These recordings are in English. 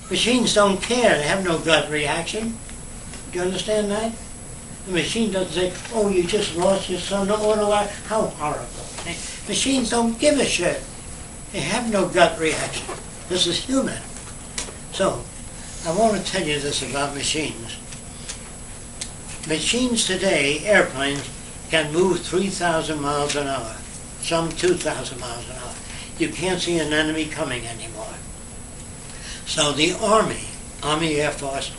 Machines don't care. They have no gut reaction. Do you understand that? The machine doesn't say, oh, you just lost your son. How horrible. Machines don't give a shit. They have no gut reaction. This is human. So, I want to tell you this about machines. Machines today, airplanes, can move 3,000 miles an hour, some 2,000 miles an hour. You can't see an enemy coming anymore. So the Army Air Force,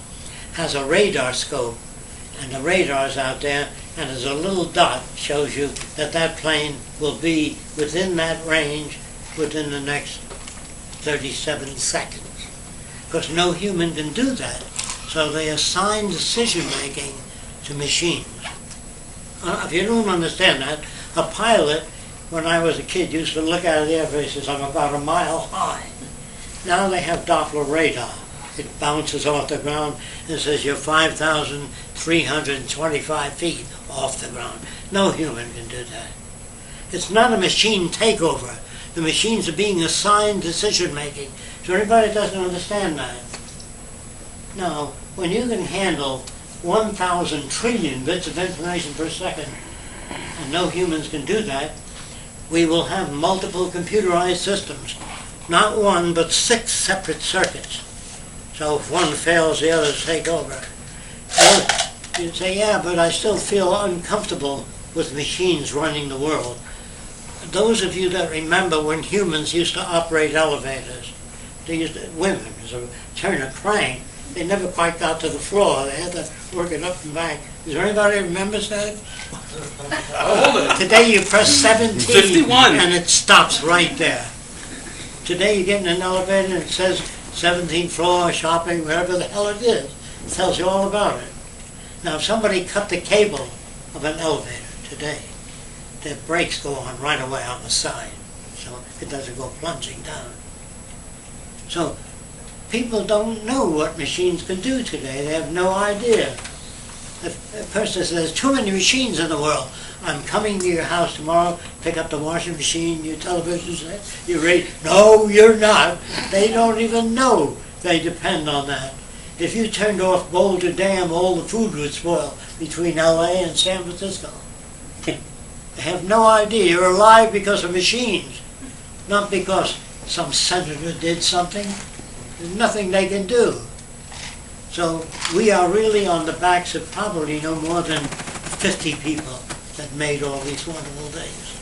has a radar scope, and the radar's out there, and there's a little dot shows you that that plane will be within that range within the next 37 seconds. Because no human can do that. So they assign decision-making to machines. If you don't understand that, a pilot, when I was a kid, used to look out of the airplane and says, I'm about a mile high. Now they have Doppler radar. It bounces off the ground and says you're 5,325 feet off the ground. No human can do that. It's not a machine takeover. The machines are being assigned decision-making. So everybody doesn't understand that. Now, when you can handle 1,000 trillion bits of information per second, and no humans can do that, we will have multiple computerized systems. Not one, but 6 separate circuits. So if one fails, the others take over. So you'd say, yeah, but I still feel uncomfortable with machines running the world. Those of you that remember when humans used to operate elevators, they used to, women, so turn a crank, they never quite got to the floor. They had to work it up and back. Is there anybody who remembers that? Today you press 17 51. And it stops right there. Today you get in an elevator and it says 17th floor, shopping, wherever the hell it is. It tells you all about it. Now if somebody cut the cable of an elevator today, the brakes go on right away on the side, so it doesn't go plunging down. So people don't know what machines can do today. They have no idea. If a person says, there's too many machines in the world. I'm coming to your house tomorrow, pick up the washing machine, your television set, your radio. No, you're not. They don't even know they depend on that. If you turned off Boulder Dam, all the food would spoil between LA and San Francisco. They have no idea. You're alive because of machines, not because some senator did something. There's nothing they can do. So we are really on the backs of probably no more than 50 people that made all these wonderful things.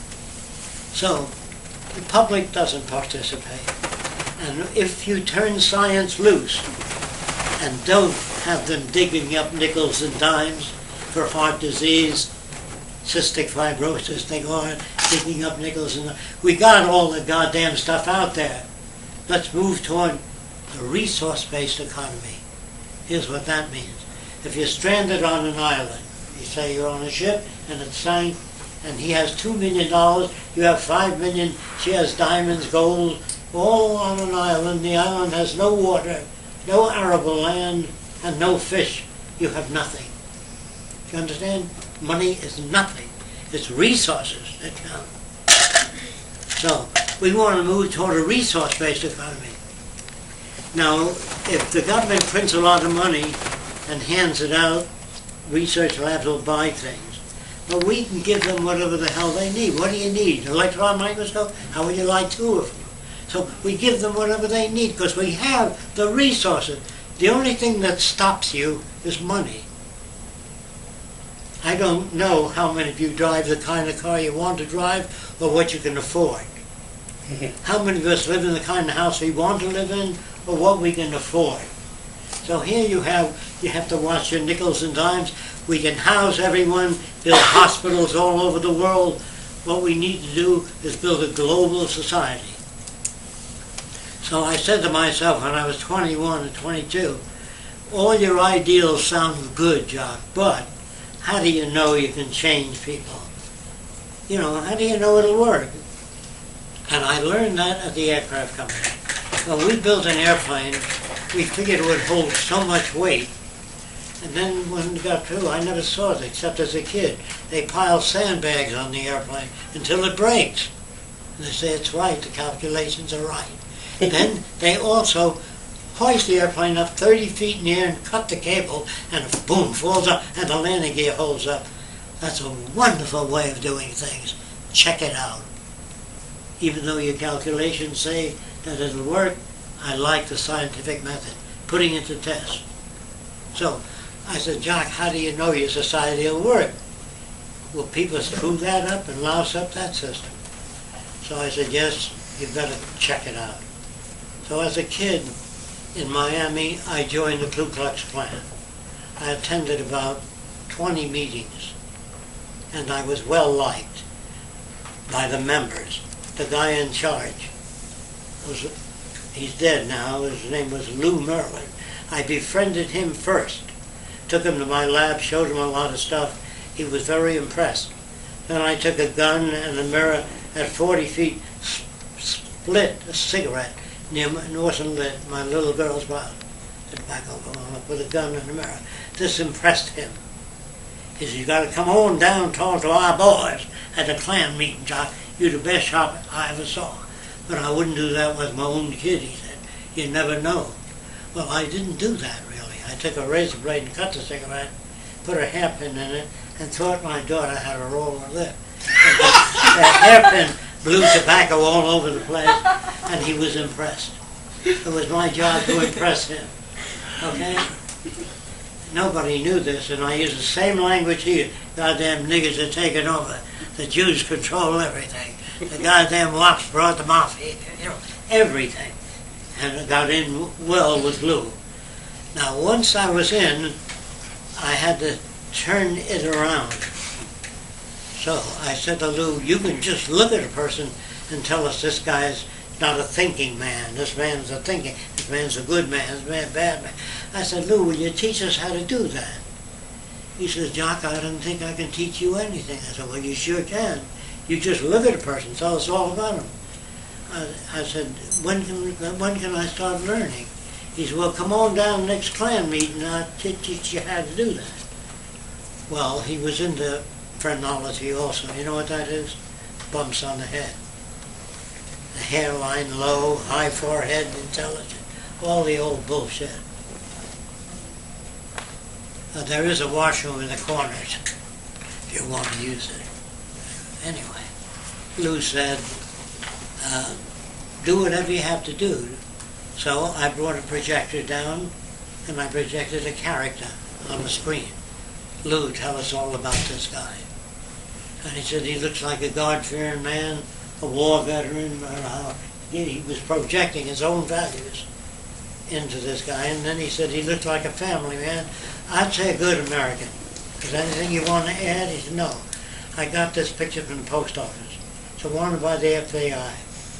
So the public doesn't participate. And if you turn science loose and don't have them digging up nickels and dimes for heart disease, cystic fibrosis, they go on digging up nickels and dimes. We got all the goddamn stuff out there. Let's move toward the resource-based economy. Here's what that means. If you're stranded on an island, you say you're on a ship and it sank, and he has $2 million, you have $5 million, she has diamonds, gold, all on an island. The island has no water, no arable land, and no fish. You have nothing. You understand? Money is nothing. It's resources that count. So, we want to move toward a resource-based economy. Now, if the government prints a lot of money and hands it out, research labs will buy things. But we can give them whatever the hell they need. What do you need? An electron microscope? How would you like 2 of them? So we give them whatever they need because we have the resources. The only thing that stops you is money. I don't know how many of you drive the kind of car you want to drive or what you can afford. How many of us live in the kind of house we want to live in or what we can afford. So here you have to watch your nickels and dimes. We can house everyone, build hospitals all over the world. What we need to do is build a global society. So I said to myself when I was 21 and 22, all your ideals sound good, Jock, but how do you know you can change people? You know, how do you know it'll work? And I learned that at the aircraft company. When we built an airplane, we figured it would hold so much weight. And then when it got through, I never saw it except as a kid. They pile sandbags on the airplane until it breaks. And they say it's right, the calculations are right. Then they also hoist the airplane up 30 feet in the air and cut the cable, and boom, falls up, and the landing gear holds up. That's a wonderful way of doing things. Check it out. Even though your calculations say that it'll work, I like the scientific method, putting it to test. So I said, Jock, how do you know your society will work? Will people screw that up and louse up that system? So I said, yes, you better check it out. So as a kid in Miami, I joined the Ku Klux Klan. I attended about 20 meetings, and I was well liked by the members. The guy in charge he's dead now. His name was Lou Merlin. I befriended him first. Took him to my lab, showed him a lot of stuff. He was very impressed. Then I took a gun and a mirror at 40 feet, split a cigarette near Northern lit my little girl's mouth. Tobacco going up with a gun and a mirror. This impressed him. He said, you got to come on down and talk to our boys at the Klan meeting, Jock. You're the best shot I ever saw. But I wouldn't do that with my own kid, he said. You never know. Well, I didn't do that, really. I took a razor blade and cut the cigarette, put a hairpin in it, and thought my daughter had a roller lip. The hairpin blew tobacco all over the place, and he was impressed. It was my job to impress him. Okay? Nobody knew this, and I used the same language here. Goddamn niggers are taking over. The Jews control everything. The goddamn wops brought them off, everything. And I got in well with Lou. Now, once I was in, I had to turn it around. So I said to Lou, you can just look at a person and tell us this guy's not a thinking man. This man's a thinking. This man's a good man. This man's a bad man. I said, Lou, will you teach us how to do that? He says, Jock, I don't think I can teach you anything. I said, well, you sure can. You just look at a person, tell us all about him. I said, when can I start learning? He said, well, come on down next Klan meeting and I'll teach you how to do that. Well, he was into phrenology also. You know what that is? Bumps on the head. The hairline low, high forehead, intelligent. All the old bullshit. There is a washroom in the corners if you want to use it. Anyway, Lou said, do whatever you have to do. So I brought a projector down and I projected a character on the screen. Lou, tell us all about this guy. And he said he looks like a God-fearing man, a war veteran. He was projecting his own values into this guy. And then he said he looked like a family man. I'd say a good American. Is there anything you want to add? He said, no. I got this picture from the post office. It's wanted by the FBI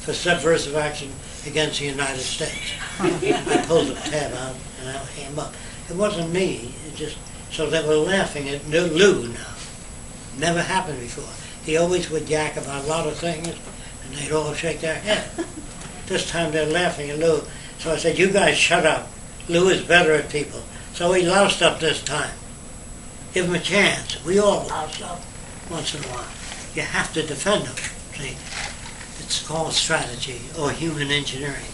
for subversive action against the United States. I pulled the tab out and I came up. It wasn't me. It just, so they were laughing at Lou now. Never happened before. He always would yak about a lot of things and they'd all shake their head. This time they're laughing at Lou. So I said, you guys shut up. Lou is better at people. So he loused up this time. Give him a chance. We all louse up once in a while. You have to defend them. See, it's called strategy or human engineering.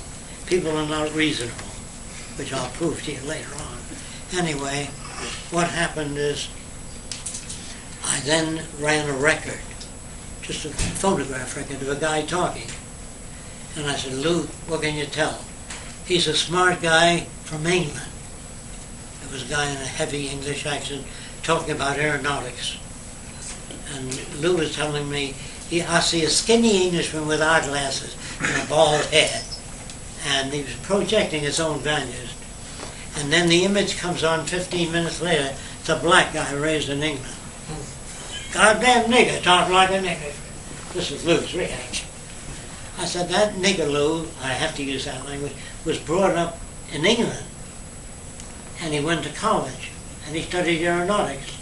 People are not reasonable, which I'll prove to you later on. Anyway, what happened is I then ran a record, just a photograph record of a guy talking. And I said, Lou, what can you tell? He's a smart guy from England. There was a guy in a heavy English accent talking about aeronautics. And Lou was telling me, I see a skinny Englishman with eyeglasses and a bald head. And he was projecting his own values. And then the image comes on 15 minutes later. It's a black guy raised in England. Goddamn nigger, talk like a nigger. This is Lou's reaction. I said, that nigger Lou, I have to use that language, was brought up in England. And he went to college. And he studied aeronautics.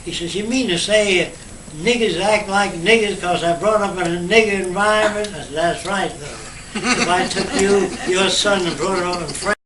He says, you mean to say niggers act like niggers because I brought up in a nigger environment? I said, that's right, Lou. If I took you, your son, and brought it up in France,